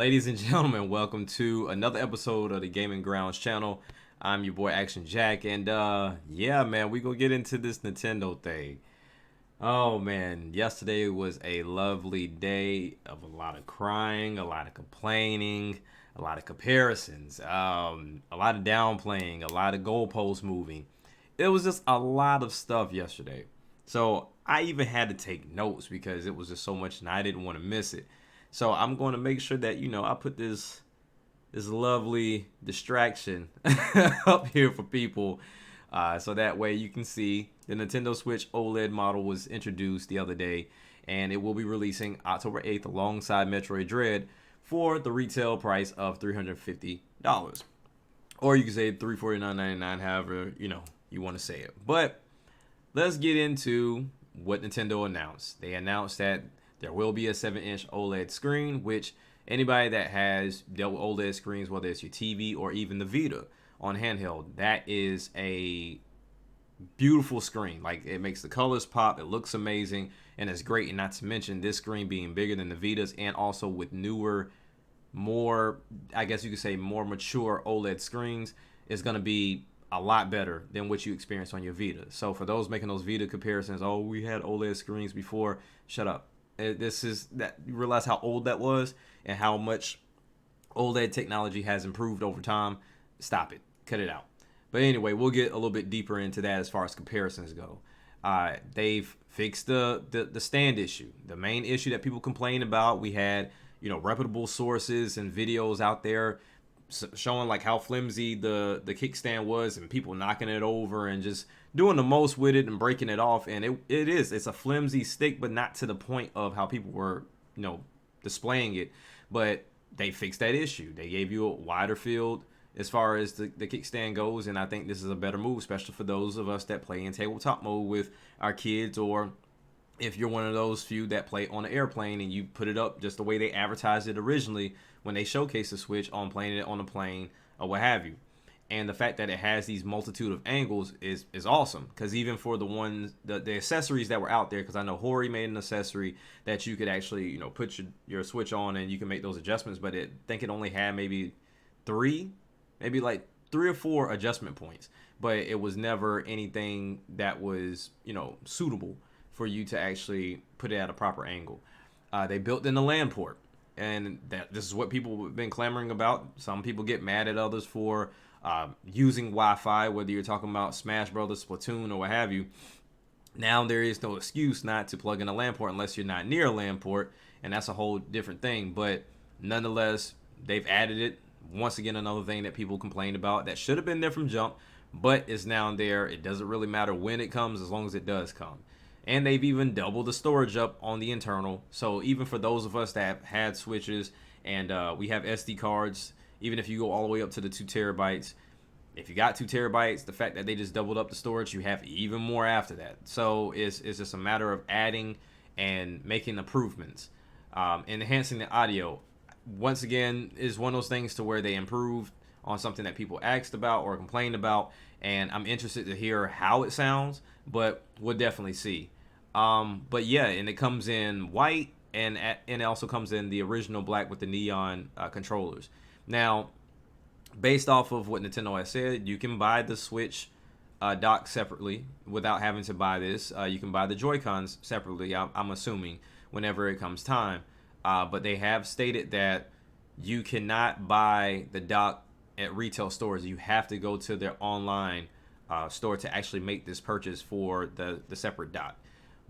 Ladies and gentlemen, welcome to another episode of the Gaming Grounds channel. I'm your boy Action Jack, and yeah, man, we gonna get into this Nintendo thing. Oh man, yesterday was a lovely day of a lot of crying, a lot of complaining, a lot of comparisons, a lot of downplaying, a lot of goalposts moving. It was just a lot of stuff yesterday. So I even had to take notes because it was just so much and I didn't want to miss it. So I'm going to make sure that I put this lovely distraction up here for people, so that way you can see the Nintendo Switch OLED model was introduced the other day, and it will be releasing October 8th alongside Metroid Dread for the retail price of $350, or you can say $349.99, however you want to say it. But let's get into what Nintendo announced. They announced that there will be a 7-inch OLED screen, which anybody that has dealt with OLED screens, whether it's your TV or even the Vita on handheld, that is a beautiful screen. Like, it makes the colors pop, it looks amazing, and it's great. And not to mention this screen being bigger than the Vitas, and also with newer, more, I guess you could say, more mature OLED screens, is going to be a lot better than what you experience on your Vita. So for those making those Vita comparisons, oh, we had OLED screens before, shut up. This is that, you realize how old that was and how much OLED technology has improved over time. Stop it, cut it out. But anyway, we'll get a little bit deeper into that as far as comparisons go. They've fixed the stand issue, the main issue that people complain about. We had reputable sources and videos out there showing like how flimsy the kickstand was, and people knocking it over and just doing the most with it and breaking it off. And it's a flimsy stick, but not to the point of how people were displaying it. But they fixed that issue. They gave you a wider field as far as the kickstand goes, and I think this is a better move, especially for those of us that play in tabletop mode with our kids, or if you're one of those few that play on an airplane and you put it up just the way they advertised it originally when they showcased the Switch, on playing it on a plane or what have you. And the fact that it has these multitude of angles is awesome, because even for the ones, the accessories that were out there, because I know Hori made an accessory that you could actually put your Switch on and you can make those adjustments, but I think it only had maybe like three or four adjustment points, but it was never anything that was suitable for you to actually put it at a proper angle. They built in the LAN port, and this is what people have been clamoring about. Some people get mad at others for using Wi-Fi, whether you're talking about Smash Brothers, Splatoon, or what have you. Now there is no excuse not to plug in a LAN port unless you're not near a LAN port, and that's a whole different thing. But nonetheless, they've added it. Once again, another thing that people complained about that should have been there from jump, but is now there. It doesn't really matter when it comes, as long as it does come. And they've even doubled the storage up on the internal. So even for those of us that have had Switches and we have SD cards, even if you go all the way up to the 2 terabytes, if you got 2 terabytes, the fact that they just doubled up the storage, you have even more after that. So it's just a matter of adding and making improvements. Enhancing the audio, once again, is one of those things to where they improved on something that people asked about or complained about, and I'm interested to hear how it sounds, but we'll definitely see. But yeah, and it comes in white, and it also comes in the original black with the neon controllers. Now, based off of what Nintendo has said, you can buy the Switch dock separately without having to buy this. You can buy the Joy-Cons separately, I'm assuming, whenever it comes time. But they have stated that you cannot buy the dock at retail stores. You have to go to their online store to actually make this purchase for the separate dock.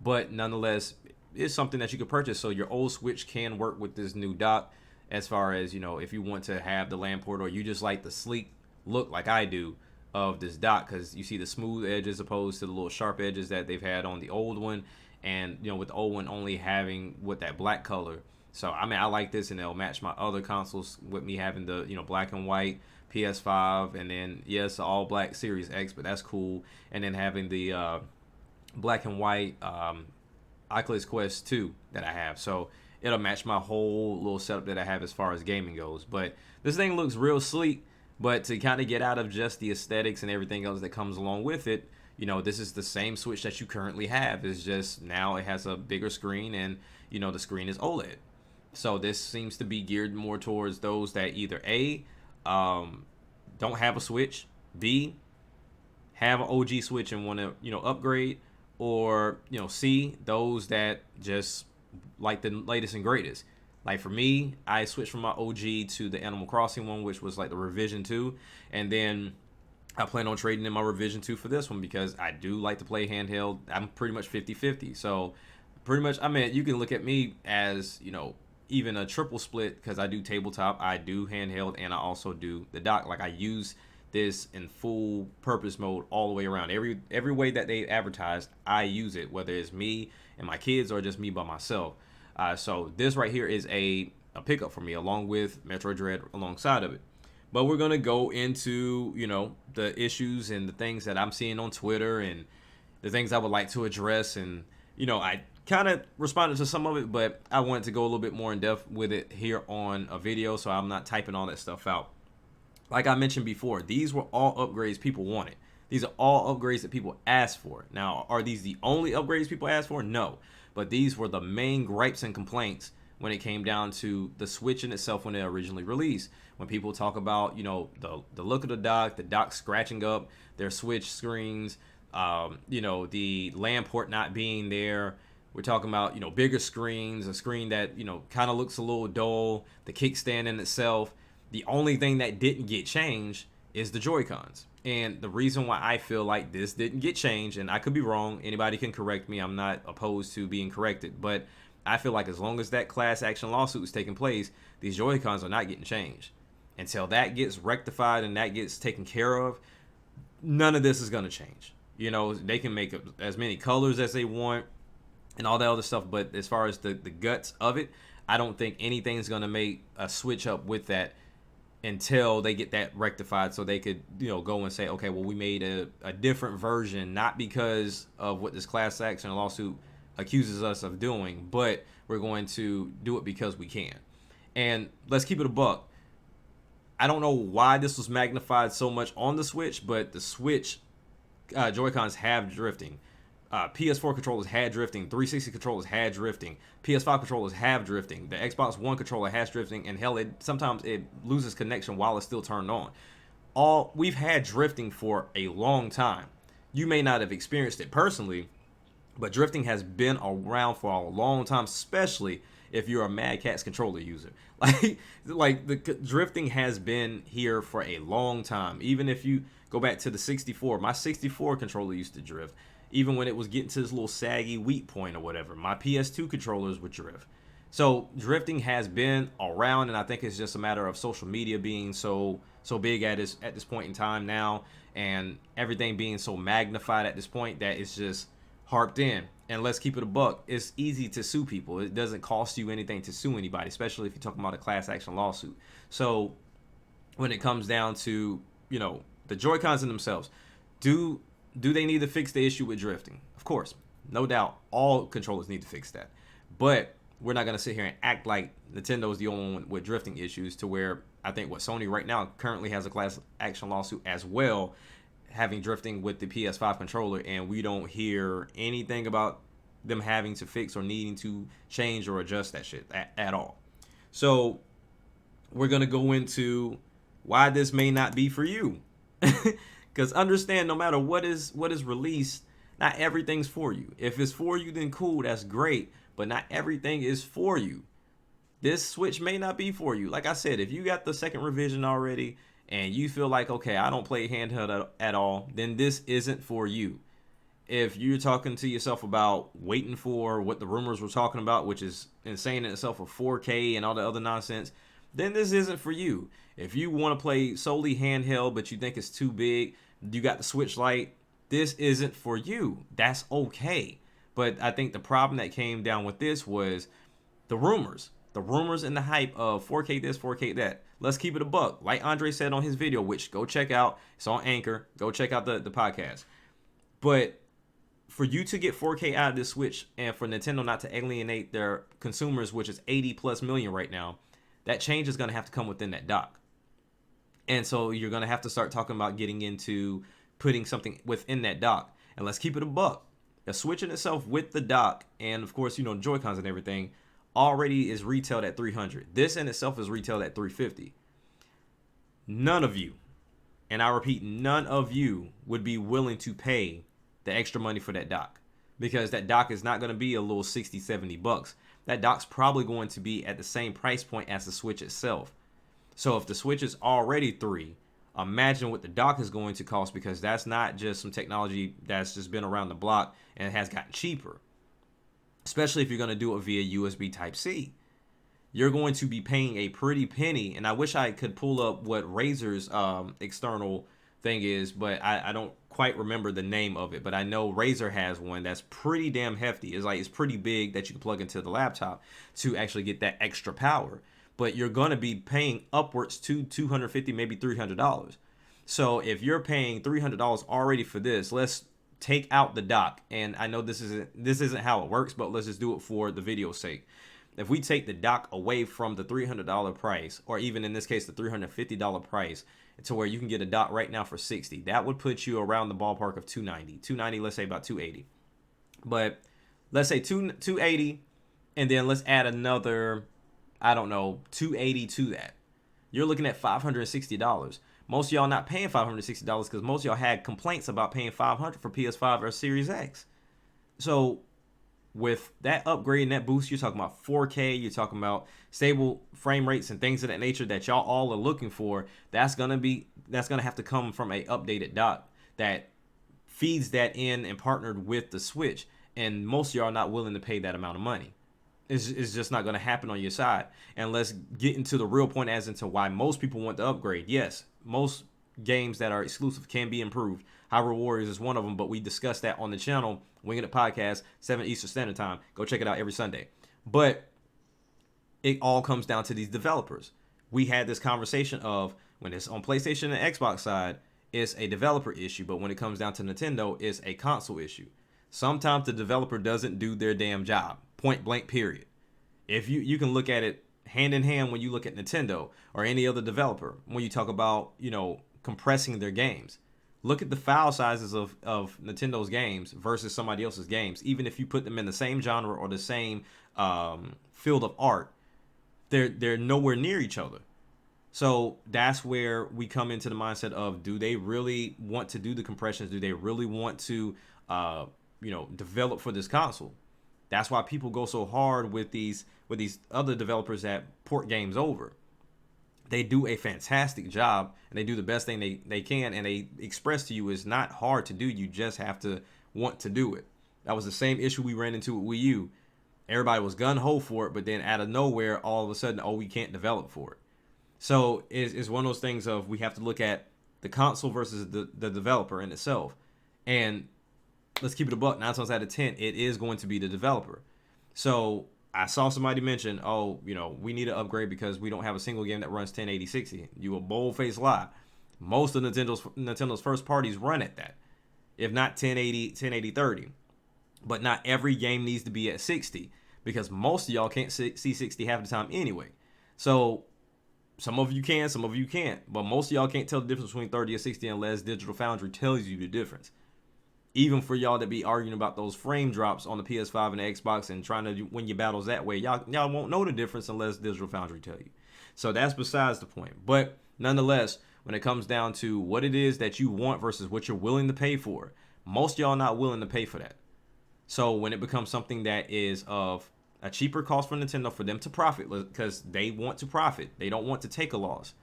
But nonetheless, it's something that you can purchase, so your old Switch can work with this new dock, as far as if you want to have the LAN port, or you just like the sleek look like I do of this dock, because you see the smooth edges opposed to the little sharp edges that they've had on the old one, and with the old one only having with that black color. So I mean, I like this, and it'll match my other consoles with me having the black and white PS5, and then yes, all black Series X, but that's cool. And then having the black and white Oculus Quest 2 that I have, so it'll match my whole little setup that I have as far as gaming goes. But this thing looks real sleek. But to kind of get out of just the aesthetics and everything else that comes along with it, this is the same Switch that you currently have. It's just now it has a bigger screen, and the screen is OLED. So this seems to be geared more towards those that either A, don't have a Switch, B, have an OG Switch and want to, upgrade, or, C, those that just like the latest and greatest. Like for me, I switched from my OG to the Animal Crossing one, which was like the revision 2, and then I plan on trading in my revision 2 for this one because I do like to play handheld. I'm pretty much 50-50. So pretty much, I mean, you can look at me as, even a triple split because I do tabletop, I do handheld, and I also do the dock. Like I use this in full purpose mode all the way around. Every way that they advertise, I use it, whether it's me and my kids or just me by myself. So this right here is a pickup for me, along with Metroid Dread alongside of it. But we're gonna go into the issues and the things that I'm seeing on Twitter and the things I would like to address. And I kind of responded to some of it, but I wanted to go a little bit more in depth with it here on a video, so I'm not typing all that stuff out. Like I mentioned before, these were all upgrades people wanted. These are all upgrades that people asked for. Now, are these the only upgrades people asked for? No. But these were the main gripes and complaints when it came down to the Switch in itself when it originally released. When people talk about, the look of the dock scratching up their Switch screens, the LAN port not being there. We're talking about, bigger screens, a screen that, kind of looks a little dull, the kickstand in itself. The only thing that didn't get changed is the Joy-Cons. And the reason why I feel like this didn't get changed, and I could be wrong, anybody can correct me, I'm not opposed to being corrected, but I feel like as long as that class action lawsuit is taking place, these Joy-Cons are not getting changed. Until that gets rectified and that gets taken care of, none of this is going to change. They can make as many colors as they want and all that other stuff, but as far as the guts of it, I don't think anything's going to make a switch up with that until they get that rectified, so they could go and say, okay, well, we made a different version, not because of what this class action lawsuit accuses us of doing, but we're going to do it because we can. And let's keep it a buck. I don't know why this was magnified so much on the Switch, but the Switch Joy-Cons have drifting. PS4 controllers had drifting, 360 controllers had drifting, PS5 controllers have drifting, the Xbox One controller has drifting, and hell, sometimes it loses connection while it's still turned on. We've had drifting for a long time. You may not have experienced it personally, but drifting has been around for a long time, especially if you're a Mad Catz controller user. Like the drifting has been here for a long time. Even if you go back to the 64, my 64 controller used to drift. Even when it was getting to this little saggy weak point or whatever, my PS2 controllers would drift. So drifting has been around, and I think it's just a matter of social media being so big at this point in time now, and everything being so magnified at this point that it's just harped in. And let's keep it a buck. It's easy to sue people. It doesn't cost you anything to sue anybody, especially if you're talking about a class action lawsuit. So when it comes down to, the Joy-Cons in themselves, do they need to fix the issue with drifting? Of course, no doubt, all controllers need to fix that. But we're not going to sit here and act like Nintendo is the only one with drifting issues, to where I think what Sony right now currently has a class action lawsuit as well, having drifting with the PS5 controller, and we don't hear anything about them having to fix or needing to change or adjust that shit at all. So we're going to go into why this may not be for you. Because understand, no matter what is released, not everything's for you. If it's for you, then cool, that's great. But not everything is for you. This Switch may not be for you. Like I said, if you got the second revision already and you feel like, okay, I don't play handheld at all, then this isn't for you. If you're talking to yourself about waiting for what the rumors were talking about, which is insane in itself, for 4K and all the other nonsense, then this isn't for you. If you want to play solely handheld, but you think it's too big, you got the Switch Lite, this isn't for you. That's okay. But I think the problem that came down with this was the rumors. The rumors and the hype of 4K this, 4K that. Let's keep it a buck. Like Andre said on his video, which go check out. It's on Anchor. Go check out the podcast. But for you to get 4K out of this Switch, and for Nintendo not to alienate their consumers, which is 80 plus million right now, that change is going to have to come within that dock. And so you're going to have to start talking about getting into putting something within that dock. And let's keep it a buck. The Switch in itself with the dock, and of course, Joy-Cons and everything, already is retailed at 300. This in itself is retailed at 350. None of you, and I repeat, none of you would be willing to pay the extra money for that dock, because that dock is not going to be a little 60, 70 bucks. That dock's probably going to be at the same price point as the Switch itself. So if the Switch is already $3, imagine what the dock is going to cost, because that's not just some technology that's just been around the block and it has gotten cheaper. Especially if you're going to do it via USB Type-C. You're going to be paying a pretty penny. And I wish I could pull up what Razer's external thing is, but I don't quite remember the name of it. But I know Razer has one that's pretty damn hefty. It's pretty big that you can plug into the laptop to actually get that extra power. But you're going to be paying upwards to $250, maybe $300. So if you're paying $300 already for this, let's take out the dock. And I know this isn't how it works, but let's just do it for the video's sake. If we take the dock away from the $300 price, or even in this case the $350 price, to where you can get a dock right now for $60, that would put you around the ballpark of $290. Let's say about $280. But let's say $280, and then let's add another, I don't know, $280 to that. You're looking at $560. Most of y'all not paying $560 because most of y'all had complaints about paying $500 for PS5 or Series X. So with that upgrade and that boost, you're talking about 4K, you're talking about stable frame rates and things of that nature that y'all all are looking for. That's gonna have to come from a updated dock that feeds that in and partnered with the Switch. And most of y'all are not willing to pay that amount of money. It's just not going to happen on your side. And let's get into the real point as into why most people want the upgrade. Yes, most games that are exclusive can be improved. Hyrule Warriors is one of them, but we discussed that on the channel, Winging It Podcast, 7 Eastern Standard Time. Go check it out every Sunday. But it all comes down to these developers. We had this conversation of when it's on PlayStation and Xbox side, it's a developer issue, but when it comes down to Nintendo, it's a console issue. Sometimes the developer doesn't do their damn job. Point blank, period. If you can look at it hand in hand when you look at Nintendo or any other developer, when you talk about, compressing their games. Look at the file sizes of Nintendo's games versus somebody else's games. Even if you put them in the same genre or the same field of art, they're nowhere near each other. So that's where we come into the mindset of, do they really want to do the compressions? Do they really want to develop for this console? That's why people go so hard with these other developers that port games over. They do a fantastic job and they do the best thing they can, and they express to you it's not hard to do. You just have to want to do it. That was the same issue we ran into with Wii U. Everybody was gun-ho for it, but then out of nowhere, all of a sudden, we can't develop for it. So it's one of those things of, we have to look at the console versus the developer in itself. And let's keep it a buck. 9 times out of 10, it is going to be the developer. So I saw somebody mention, we need to upgrade because we don't have a single game that runs 1080 60. You a bold-faced lie. Most of Nintendo's first parties run at that, if not 1080 30. But not every game needs to be at 60, because most of y'all can't see 60 half the time anyway. So some of you can, some of you can't. But most of y'all can't tell the difference between 30 and 60 unless Digital Foundry tells you the difference. Even for y'all that be arguing about those frame drops on the PS5 and the Xbox and trying to win your battles that way, y'all won't know the difference unless Digital Foundry tell you. So that's besides the point. But nonetheless, when it comes down to what it is that you want versus what you're willing to pay for, most y'all not willing to pay for that. So when it becomes something that is of a cheaper cost for Nintendo for them to profit, because they want to profit, they don't want to take a loss,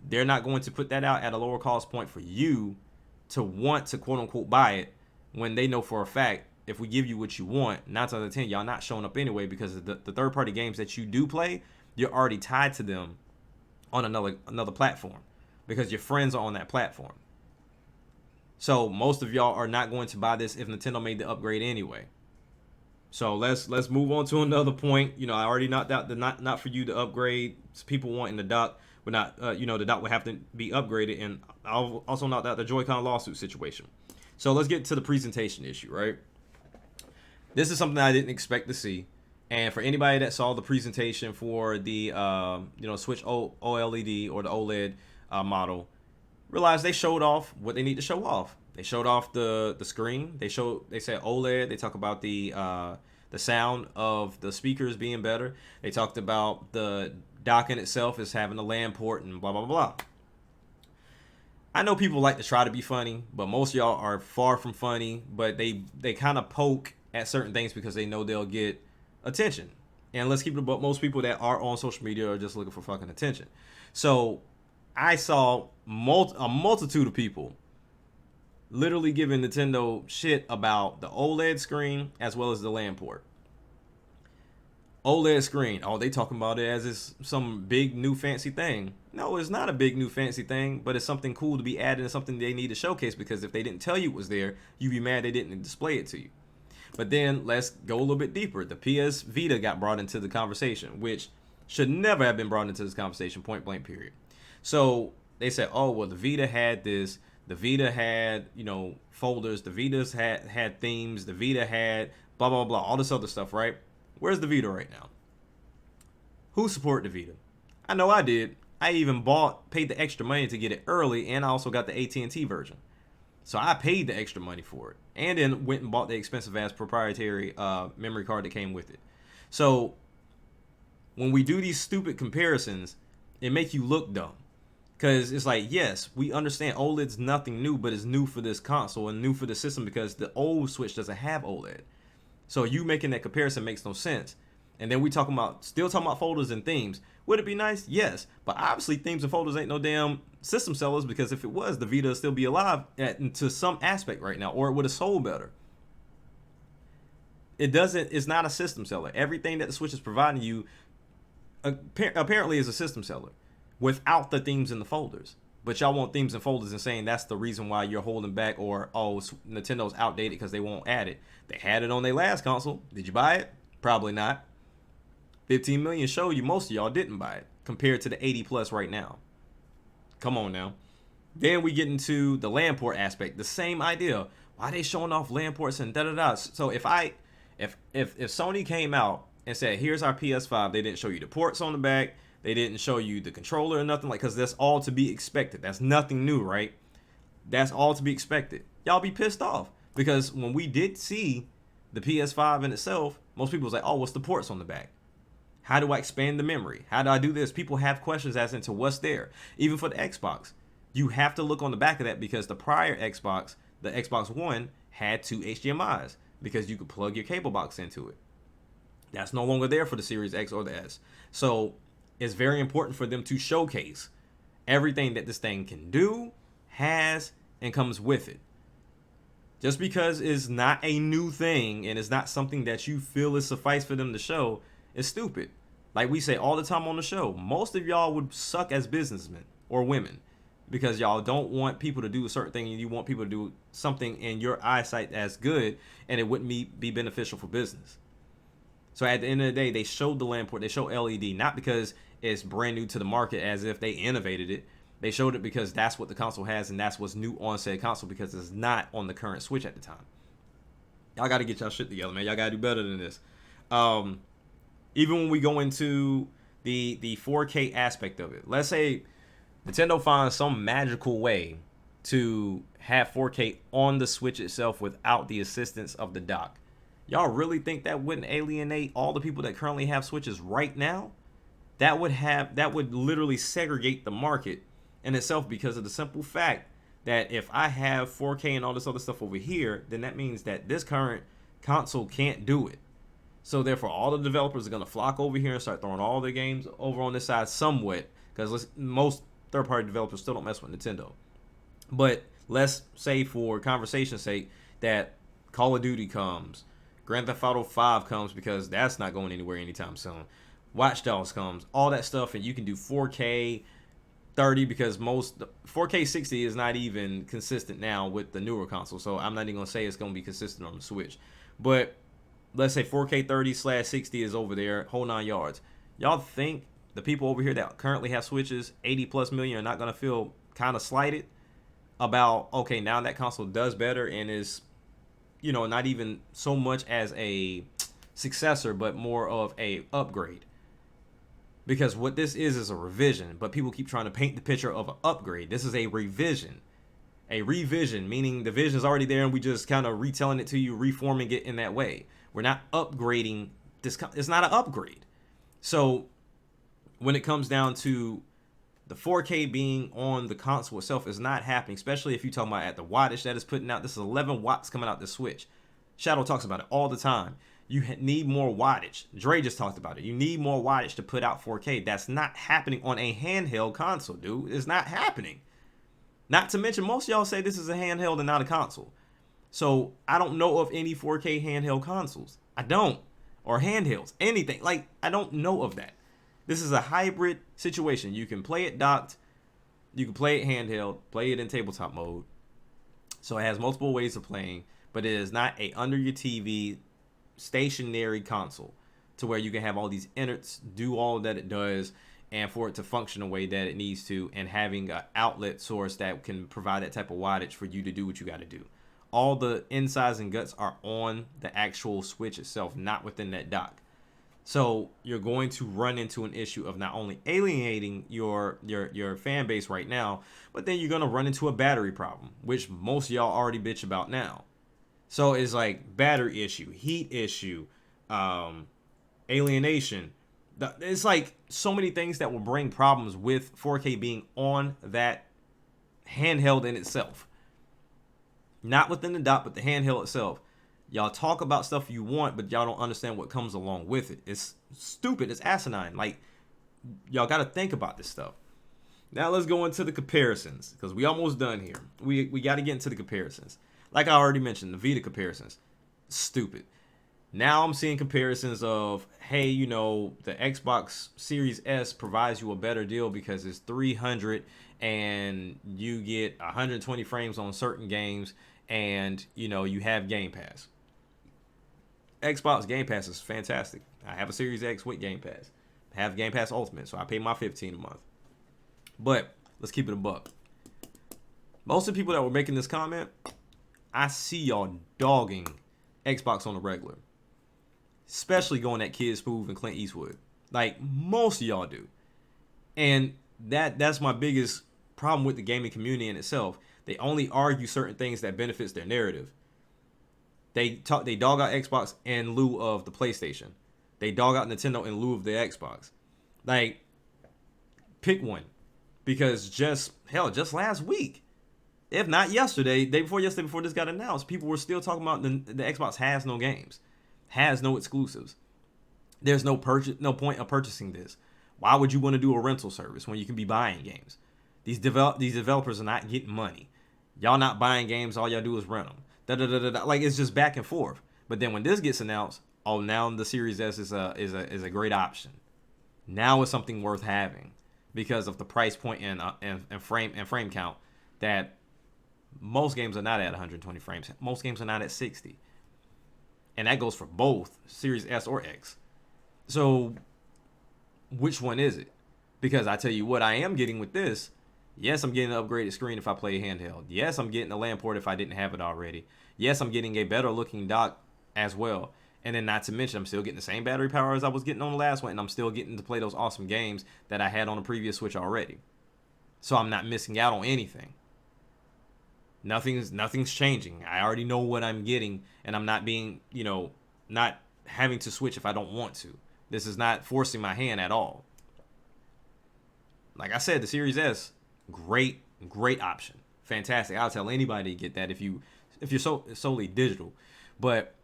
they're not going to put that out at a lower cost point for you to want to quote unquote buy it, when they know for a fact, if we give you what you want, 9 times out of 10, y'all not showing up anyway, because the third party games that you do play, you're already tied to them on another platform, because your friends are on that platform. So most of y'all are not going to buy this if Nintendo made the upgrade anyway. So let's move on to another point. I already knocked out the not for you to upgrade. People wanting the dock, but not the dock would have to be upgraded, and I'll also knocked out the Joy-Con lawsuit situation. So let's get to the presentation issue, right? This is something I didn't expect to see, and for anybody that saw the presentation for the Switch OLED or the OLED model, realize they showed off what they need to show off. They showed off the screen. They said OLED. They talk about the the sound of the speakers being better. They talked about the dock in itself is having a LAN port and blah blah blah. I know people like to try to be funny, but most of y'all are far from funny. But they kind of poke at certain things because they know they'll get attention. And let's keep it about most people that are on social media are just looking for fucking attention. So I saw a multitude of people literally giving Nintendo shit about the OLED screen as well as the LAN port. OLED screen. Oh, they talking about it as it's some big new fancy thing. No, it's not a big new fancy thing, but it's something cool to be added and something they need to showcase, because if they didn't tell you it was there, you'd be mad they didn't display it to you. But then let's go a little bit deeper. The PS Vita got brought into the conversation, which should never have been brought into this conversation, point blank period. So they said, oh, well, the Vita had this. The Vita had, folders. The Vitas had themes. The Vita had blah, blah, blah, all this other stuff, right? Where's the Vita right now? Who supported the Vita? I know I did. I even paid the extra money to get it early, and I also got the AT&T version. So I paid the extra money for it, and then went and bought the expensive ass proprietary memory card that came with it. So when we do these stupid comparisons, it make you look dumb. Because it's like, yes, we understand OLED's nothing new, but it's new for this console and new for the system because the old Switch doesn't have OLED. So you making that comparison makes no sense. And then we still talking about folders and themes. Would it be nice? Yes. But obviously themes and folders ain't no damn system sellers, because if it was, the Vita would still be alive to some aspect right now, or it would have sold better. It's not a system seller. Everything that the Switch is providing you apparently is a system seller without the themes and the folders. But y'all want themes and folders and saying that's the reason why you're holding back, or, oh, Nintendo's outdated because they won't add it. They had it on their last console. Did you buy it? Probably not. 15 million show you most of y'all didn't buy it compared to the 80 plus right now. Come on now. Then we get into the LAN port aspect. The same idea. Why are they showing off LAN ports and da-da-da? So if Sony came out and said, here's our PS5, they didn't show you the ports on the back, they didn't show you the controller or nothing, like, because that's all to be expected. That's nothing new, right? That's all to be expected. Y'all be pissed off, because when we did see the PS5 in itself, most people was like, oh, what's the ports on the back? How do I expand the memory? How do I do this? People have questions as into what's there. Even for the Xbox, you have to look on the back of that, because the prior Xbox, the Xbox One, had 2 HDMIs because you could plug your cable box into it. That's no longer there for the Series X or the S. So it's very important for them to showcase everything that this thing can do, has, and comes with it. Just because it's not a new thing and it's not something that you feel is suffice for them to show is stupid. Like we say all the time on the show, most of y'all would suck as businessmen or women because y'all don't want people to do a certain thing, and you want people to do something in your eyesight as good, and it wouldn't be beneficial for business. So at the end of the day, they showed the LAN port, they showed LED, not because it's brand new to the market as if they innovated it. They showed it because that's what the console has, and that's what's new on said console, because it's not on the current Switch at the time. Y'all got to get y'all shit together, man. Y'all got to do better than this. Even when we go into the 4K aspect of it, let's say Nintendo finds some magical way to have 4K on the Switch itself without the assistance of the dock. Y'all really think that wouldn't alienate all the people that currently have Switches right now? That would literally segregate the market in itself, because of the simple fact that if I have 4K and all this other stuff over here, then that means that this current console can't do it. So therefore, all the developers are going to flock over here and start throwing all their games over on this side somewhat, because most third-party developers still don't mess with Nintendo. But let's say, for conversation's sake, that Call of Duty comes, Grand Theft Auto 5 comes, because that's not going anywhere anytime soon. Watch Dogs comes, all that stuff, and you can do 4K 30, because most 4K 60 is not even consistent now with the newer console. So I'm not even going to say it's going to be consistent on the Switch. But let's say 4K 30/60 is over there, whole 9 yards. Y'all think the people over here that currently have Switches, 80 plus million, are not going to feel kind of slighted about, okay, now that console does better and is, not even so much as a successor, but more of a upgrade? Because what this is a revision, but people keep trying to paint the picture of an upgrade. This is a revision. A revision, meaning the vision is already there and we just kind of retelling it to you, reforming it in that way. We're not upgrading this. It's not an upgrade. So when it comes down to the 4K being on the console itself, is not happening, especially if you're talking about at the wattage that is putting out. This is 11 watts coming out the Switch. Shadow talks about it all the time. You need more wattage. Dre just talked about it. You need more wattage to put out 4K. That's not happening on a handheld console, dude. It's not happening. Not to mention, most of y'all say this is a handheld and not a console. So I don't know of any 4K handheld consoles. I don't. Or handhelds. Anything. Like, I don't know of that. This is a hybrid situation. You can play it docked. You can play it handheld. Play it in tabletop mode. So it has multiple ways of playing. But it is not a under your TV stationary console to where you can have all these innards, do all that it does, and for it to function the way that it needs to, and having an outlet source that can provide that type of wattage for you to do what you got to do. All the insides and guts are on the actual Switch itself, not within that dock. So you're going to run into an issue of not only alienating your fan base right now, but then you're going to run into a battery problem, which most of y'all already bitch about now. So it's like battery issue, heat issue, alienation. It's like so many things that will bring problems with 4K being on that handheld in itself. Not within the dock, but the handheld itself. Y'all talk about stuff you want, but y'all don't understand what comes along with it. It's stupid. It's asinine. Like, y'all got to think about this stuff. Now let's go into the comparisons, because we almost done here. We got to get into the comparisons. Like I already mentioned, the Vita comparisons. Stupid. Now I'm seeing comparisons of, hey, you know, the Xbox Series S provides you a better deal because it's 300 and you get 120 frames on certain games, and, you know, you have Game Pass. Xbox Game Pass is fantastic. I have a Series X with Game Pass. I have Game Pass Ultimate, so I pay my $15 a month. But let's keep it a buck. Most of the people that were making this comment, I see y'all dogging Xbox on the regular. Especially going at Kid Smooth and Clint Eastwood. Like, most of y'all do. And that's my biggest problem with the gaming community in itself. They only argue certain things that benefits their narrative. They dog out Xbox in lieu of the PlayStation. They dog out Nintendo in lieu of the Xbox. Like, pick one. Because just last week, if not yesterday, day before yesterday, before this got announced, people were still talking about the Xbox has no games, has no exclusives. There's no point of purchasing this. Why would you want to do a rental service when you can be buying games? These developers are not getting money. Y'all not buying games. All y'all do is rent them. Like, it's just back and forth. But then when this gets announced, oh, now the Series S is a great option. Now it's something worth having because of the price point and frame count that. Most games are not at 120 frames. Most games are not at 60. And that goes for both Series S or X. So, which one is it? Because I tell you what I am getting with this. Yes, I'm getting an upgraded screen if I play handheld. Yes, I'm getting a LAN port if I didn't have it already. Yes, I'm getting a better looking dock as well. And then not to mention, I'm still getting the same battery power as I was getting on the last one. And I'm still getting to play those awesome games that I had on the previous Switch already. So I'm not missing out on anything. Nothing's changing. I already know what I'm getting, and I'm not being, not having to switch if I don't want to. This is not forcing my hand at all. Like I said, the Series S, great option. Fantastic. I'll tell anybody to get that if you're solely digital. But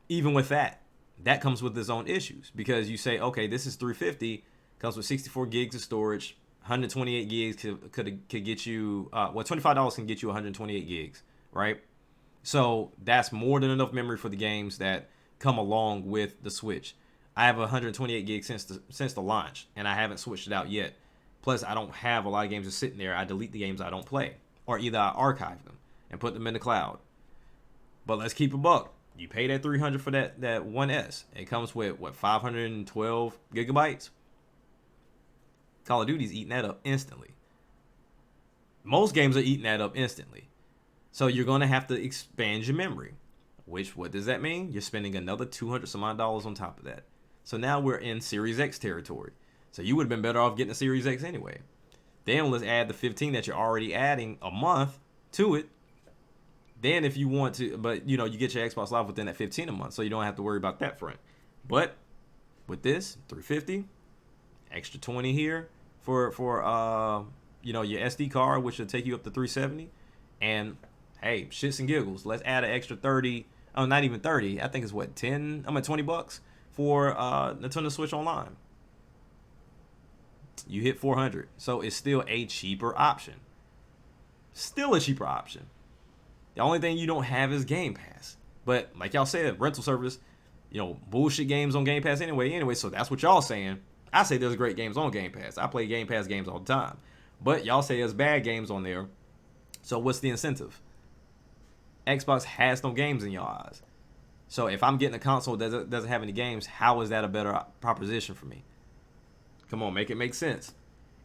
even with that comes with its own issues, because you say, okay, this is $350, comes with 64 gigs of storage. 128 gigs could get you, $25 can get you 128 gigs, right? So that's more than enough memory for the games that come along with the Switch. I have 128 gigs since the launch, and I haven't switched it out yet. Plus, I don't have a lot of games just sitting there. I delete the games I don't play, or either I archive them and put them in the cloud. But let's keep a buck. You pay that $300 for that One S. It comes with 512 gigabytes. Call of Duty's eating that up instantly. Most games are eating that up instantly. So you're going to have to expand your memory. What does that mean? You're spending another $200 some odd dollars on top of that. So now we're in Series X territory. So you would have been better off getting a Series X anyway. Then let's add the 15 that you're already adding a month to it. Then if you want to, but you know, you get your Xbox Live within that 15 a month, so you don't have to worry about that front. But with this 350, extra 20 here for you know, your SD card, which will take you up to 370, and hey, shits and giggles, let's add an extra 30. Oh, not even 30. I think it's what, 10? I'm at $20 for Nintendo Switch Online. You hit 400, so it's still a cheaper option. Still a cheaper option. The only thing you don't have is Game Pass. But like y'all said, rental service, you know, bullshit games on Game Pass anyway. So that's what y'all saying. I say there's great games on Game Pass. I play Game Pass games all the time. But y'all say there's bad games on there. So what's the incentive? Xbox has no games in your eyes. So if I'm getting a console that doesn't have any games, how is that a better proposition for me? Come on, make it make sense.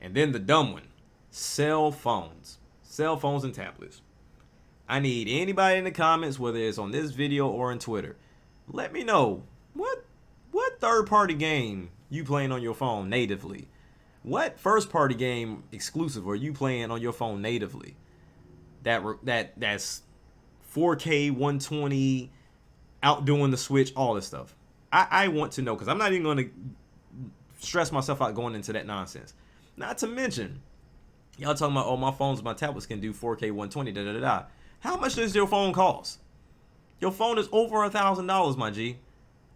And then the dumb one, cell phones. Cell phones and tablets. I need anybody in the comments, whether it's on this video or on Twitter, let me know what third-party game you playing on your phone natively. What first-party game exclusive are you playing on your phone natively? That's 4K 120, outdoing the Switch, all this stuff. I want to know, because I'm not even going to stress myself out going into that nonsense. Not to mention, y'all talking about, oh, my phones, my tablets can do 4K 120, da da da da. How much does your phone cost? Your phone is over $1,000, my G.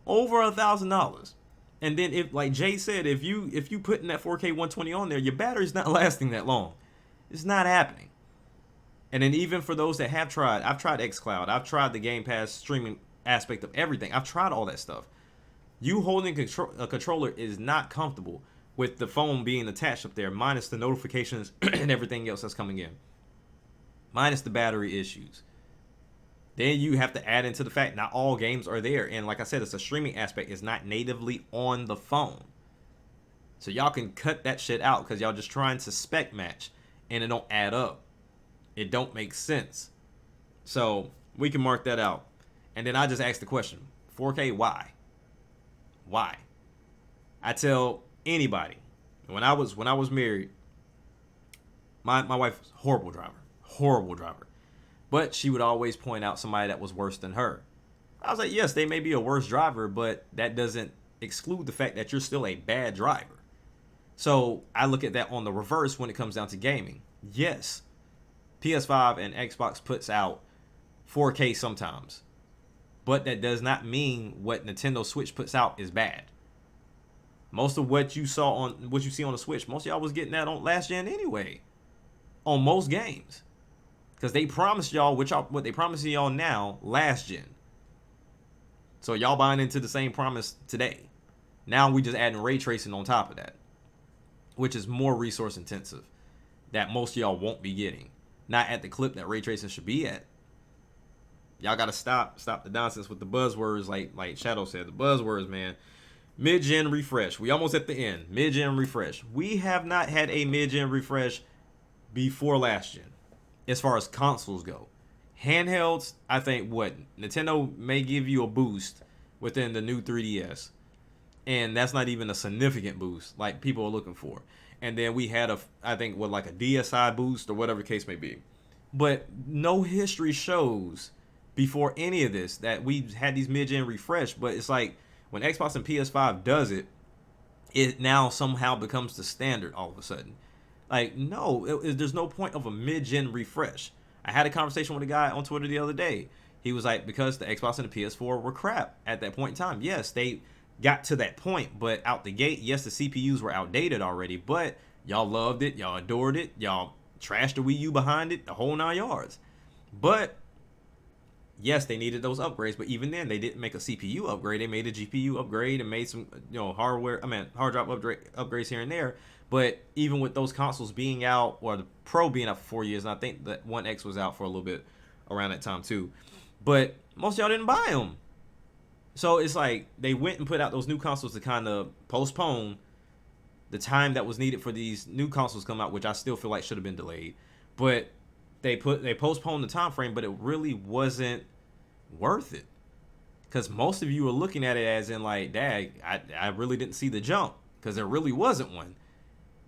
Over $1,000. And then, if, like Jay said, if you putting that 4K 120 on there, your battery's not lasting that long. It's not happening. And then even for those that have tried, I've tried xCloud, I've tried the Game Pass streaming aspect of everything. I've tried all that stuff. You holding a controller is not comfortable with the phone being attached up there, minus the notifications and everything else that's coming in. Minus the battery issues. Then you have to add into the fact not all games are there. And like I said, it's a streaming aspect. It's not natively on the phone. So y'all can cut that shit out because y'all just trying to spec match and it don't add up. It don't make sense. So we can mark that out. And then I just ask the question, 4K, why? Why? I tell anybody, when I was married, my wife was a horrible driver. But she would always point out somebody that was worse than her. I was like, yes, they may be a worse driver, but that doesn't exclude the fact that you're still a bad driver. So I look at that on the reverse when it comes down to gaming. Yes, PS5 and Xbox puts out 4K sometimes, but that does not mean what Nintendo Switch puts out is bad. Most of what you see on the Switch, most of y'all was getting that on last gen anyway, on most games. Because they promised y'all what they promised y'all now last gen. So y'all buying into the same promise today. Now we just adding ray tracing on top of that, which is more resource intensive that most of y'all won't be getting. Not at the clip that ray tracing should be at. Y'all gotta stop the nonsense with the buzzwords like Shadow said. The buzzwords, man. Mid-gen refresh. We almost at the end. Mid-gen refresh. We have not had a mid-gen refresh before last gen. As far as consoles go, handhelds, I think Nintendo may give you a boost within the new 3DS, and that's not even a significant boost like people are looking for. And then we had like a DSi boost or whatever the case may be, but no history shows before any of this that we've had these mid-gen refresh. But it's like when Xbox and PS5 does it, it now somehow becomes the standard all of a sudden. Like, no, there's no point of a mid-gen refresh. I had a conversation with a guy on Twitter the other day. He was like, because the Xbox and the PS4 were crap at that point in time. Yes, they got to that point, but out the gate, yes, the CPUs were outdated already, but y'all loved it, y'all adored it, y'all trashed the Wii U behind it, the whole 9 yards. But yes, they needed those upgrades, but even then, they didn't make a CPU upgrade. They made a GPU upgrade and made some, hard drive upgrades here and there. But even with those consoles being out, or the Pro being out for 4 years, and I think that One X was out for a little bit around that time too, but most of y'all didn't buy them. So it's like they went and put out those new consoles to kind of postpone the time that was needed for these new consoles to come out, which I still feel like should have been delayed. But they postponed the time frame, but it really wasn't worth it, because most of you are looking at it as in like, dang, I really didn't see the jump, because there really wasn't one.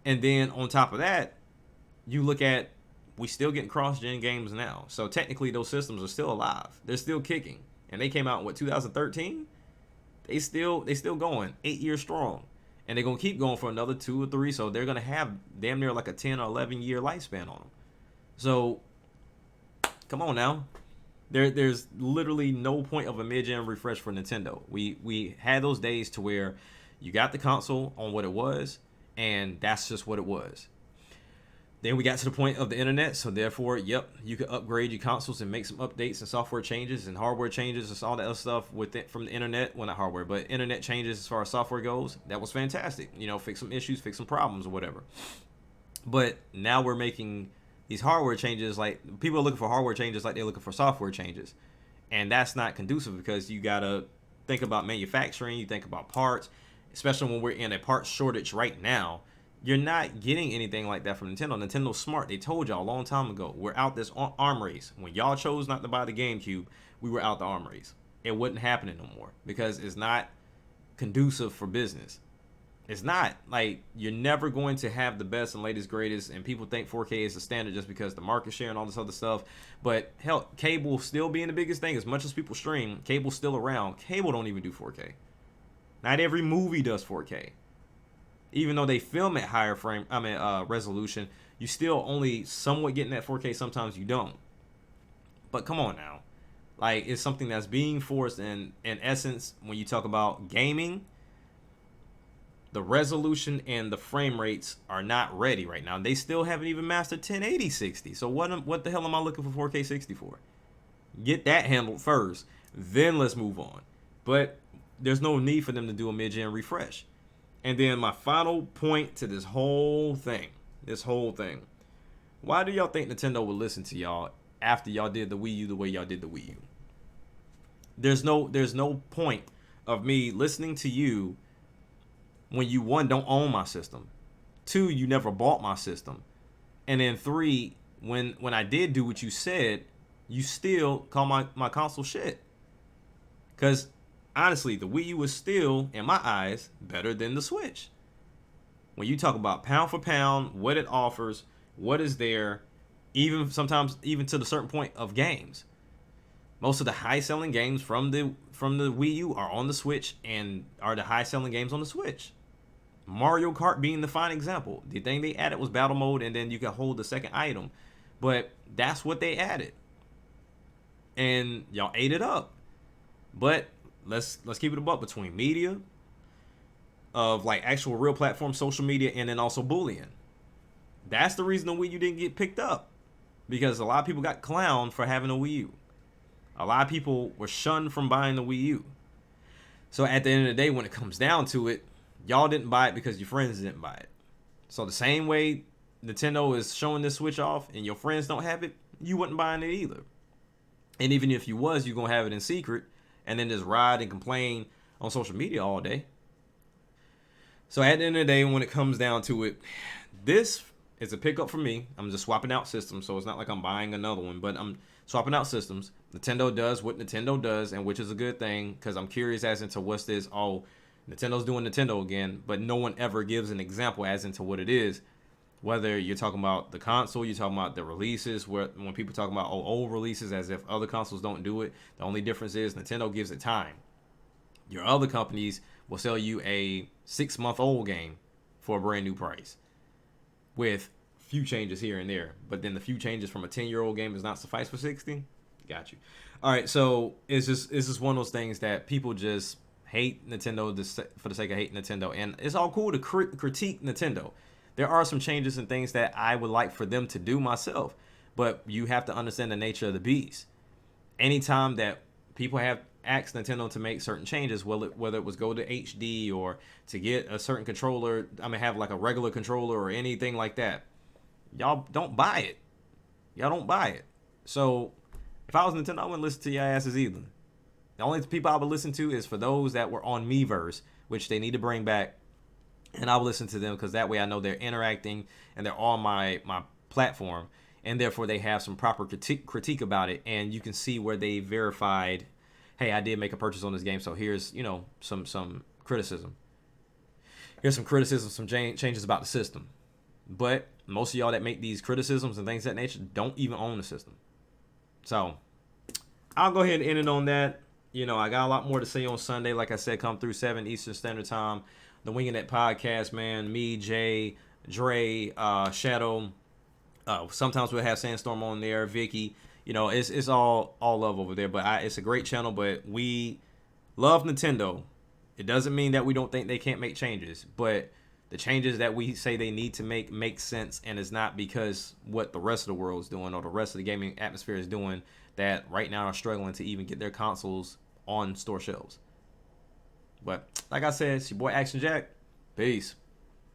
And then on top of that, you look at we still getting cross-gen games now. So technically those systems are still alive. They're still kicking. And they came out in what, 2013? They still going 8 years strong. And they're gonna keep going for another 2 or 3. So they're gonna have damn near like a 10 or 11 year lifespan on them. So come on now. There's literally no point of a mid-gen refresh for Nintendo. We had those days to where you got the console on what it was, and that's just what it was. Then we got to the point of the internet, so therefore, yep, you could upgrade your consoles and make some updates and software changes and hardware changes and all that other stuff with it from the internet. Well, not hardware, but internet changes as far as software goes. That was fantastic. You know, fix some issues, fix some problems or whatever. But now we're making these hardware changes, like people are looking for hardware changes like they're looking for software changes. And that's not conducive because you got to think about manufacturing, you think about parts, especially when we're in a parts shortage right now. You're not getting anything like that from Nintendo. Nintendo's smart. They told y'all a long time ago, we're out this arm race. When y'all chose not to buy the GameCube, we were out the arm race. It wasn't happening no more because it's not conducive for business. It's not. Like, you're never going to have the best and latest greatest, and people think 4K is the standard just because the market share and all this other stuff. But hell, cable still being the biggest thing. As much as people stream, cable's still around. Cable don't even do 4K. Not every movie does 4K. Even though they film at higher resolution, you still only somewhat getting that 4K. Sometimes you don't. But come on now. Like, it's something that's being forced, and in essence, when you talk about gaming, the resolution and the frame rates are not ready right now. They still haven't even mastered 1080 60. So what the hell am I looking for 4K 60 for? Get that handled first, then let's move on. But there's no need for them to do a mid-gen refresh. And then my final point to this whole thing. Why do y'all think Nintendo would listen to y'all after y'all did the Wii U the way y'all did the Wii U? There's no point of me listening to you when you, one, don't own my system, 2, you never bought my system, and then 3, when I did do what you said, you still call my console shit. Because honestly, the Wii U is still, in my eyes, better than the Switch. When you talk about pound for pound, what it offers, what is there, even sometimes even to the certain point of games. Most of the high-selling games from the Wii U are on the Switch and are the high-selling games on the Switch. Mario Kart being the fine example. The thing they added was battle mode, and then you could hold the second item. But that's what they added. And y'all ate it up. But let's keep it a buck between media, of like actual real platform, social media, and then also bullying. That's the reason the Wii U didn't get picked up. Because a lot of people got clowned for having a Wii U. A lot of people were shunned from buying the Wii U. So at the end of the day, when it comes down to it, y'all didn't buy it because your friends didn't buy it. So the same way Nintendo is showing this Switch off and your friends don't have it, you wasn't buying it either. And even if you was, you're going to have it in secret and then just ride and complain on social media all day. So at the end of the day, when it comes down to it, this is a pickup for me. I'm just swapping out systems, so it's not like I'm buying another one, but I'm swapping out systems. Nintendo does what Nintendo does, and which is a good thing, because I'm curious as into what's this. Oh, Nintendo's doing Nintendo again, but no one ever gives an example as into what it is. Whether you're talking about the console, you're talking about the releases, when people talk about old releases as if other consoles don't do it, the only difference is Nintendo gives it time. Your other companies will sell you a 6-month-old game for a brand new price with few changes here and there. But then the few changes from a 10-year-old game does not suffice for 60. Got you. All right, so it's just one of those things that people just hate Nintendo for the sake of hating Nintendo. And it's all cool to critique Nintendo. There are some changes and things that I would like for them to do myself. But you have to understand the nature of the beast. Anytime that people have asked Nintendo to make certain changes, whether it was go to HD or to get a certain controller, have like a regular controller or anything like that, y'all don't buy it. Y'all don't buy it. So if I was Nintendo, I wouldn't listen to your asses either. The only people I would listen to is for those that were on Miiverse, which they need to bring back. And I will listen to them because that way I know they're interacting and they're on my platform. And therefore they have some proper critique about it. And you can see where they verified, hey, I did make a purchase on this game. So here's, some criticism. Here's some criticism, some changes about the system. But most of y'all that make these criticisms and things of that nature don't even own the system. So I'll go ahead and end it on that. You know, I got a lot more to say on Sunday. Like I said, come through 7 Eastern Standard Time. The Winging It podcast, man. Me, Jay, Dre, Shadow. Sometimes we'll have Sandstorm on there, Vicky. You know, it's all love over there. But it's a great channel. But we love Nintendo. It doesn't mean that we don't think they can't make changes. But the changes that we say they need to make sense, and it's not because what the rest of the world is doing or the rest of the gaming atmosphere is doing that right now are struggling to even get their consoles on store shelves. But like I said, it's your boy Action Jack. Peace.